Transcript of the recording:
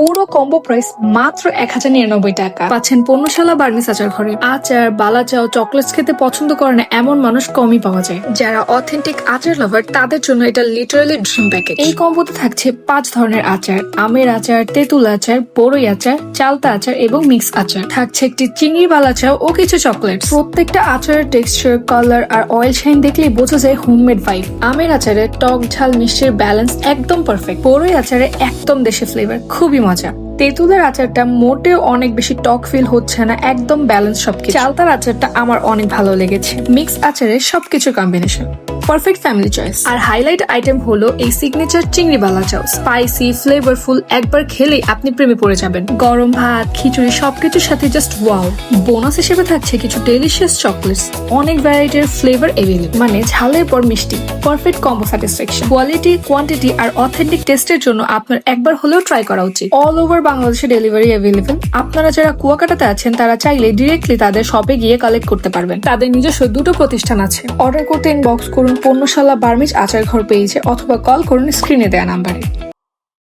পুরো combo price মাত্র 1099 টাকা। পাচ্ছেন পণ্যশালা বার্মিজ আচার ঘরে। আচার, বালাচাও, চকলেটস খেতে পছন্দ করে না এমন মানুষ কমই পাওয়া যায়। যারা অথেন্টিক আচার লাভার তাদের জন্য এটা লিটারালি ড্রিম প্যাকেজ। এই কম্বোতে থাকছে 5 ধরনের আচার: আমের আচার, তেঁতুল আচার, বড়ই আচার, চালতা আচার এবং মিক্স আচার। থাকছে একটি চিংড়ি বালাচাও ও কিছু চকলেটস। প্রত্যেকটা আচারের টেক্সচার, কালার আর অয়েল শাইন দেখলেই বোঝা যায় হোমমেড ভাইব। আমের আচারে টক ঝাল মিষ্টির ব্যালেন্স একদম পারফেক্ট। বড়ই আচারে একদম দেশি ফ্লেভার, খুবই মজা। তেঁতুলের আচারটা মোটেও অনেক বেশি টক ফিল হচ্ছে না, একদম ব্যালেন্স সবকিছু। চালতার আচারটা আমার অনেক ভালো লেগেছে। মিক্স আচারে সবকিছু কম্বিনেশন, পারফেক্ট ফ্যামিলি চয়েস। আর হাইলাইট আইটেম হলো এই সিগনেচার চিংড়ি বালাচাও। স্পাইসি, ফ্লেভারফুল, একবার খেলেই আপনি প্রেমে পড়ে যাবেন। গরম ভাত, খিচুড়ি সবকিছুর সাথে জাস্ট ওয়াও। বোনাস হিসেবে থাকছে কিছু ডেলিশিয়াস চকলেটস। অনেক ভ্যারাইটির ফ্লেভার এভেলেবল, মানে ঝালের পর মিষ্টি। Perfect combo satisfaction. Quality, quantity আর অথেন্টিক টেস্টের জন্য আপনার একবার হলেও ট্রাই করা উচিত। অল ওভার বাংলাদেশে ডেলিভারি অ্যাভেলেবল। আপনারা যারা কুয়াকাটাতে আছেন তারা চাইলে ডিরেক্টলি তাদের শপে গিয়ে কালেক্ট করতে পারবেন। তাদের নিজস্ব 2টো প্রতিষ্ঠান আছে। অর্ডার করতে ইনবক্স করুন পণ্যশালা বার্মিজ আচার ঘর পেজে অথবা কল করুন স্ক্রিনে দেয়া নাম্বারে।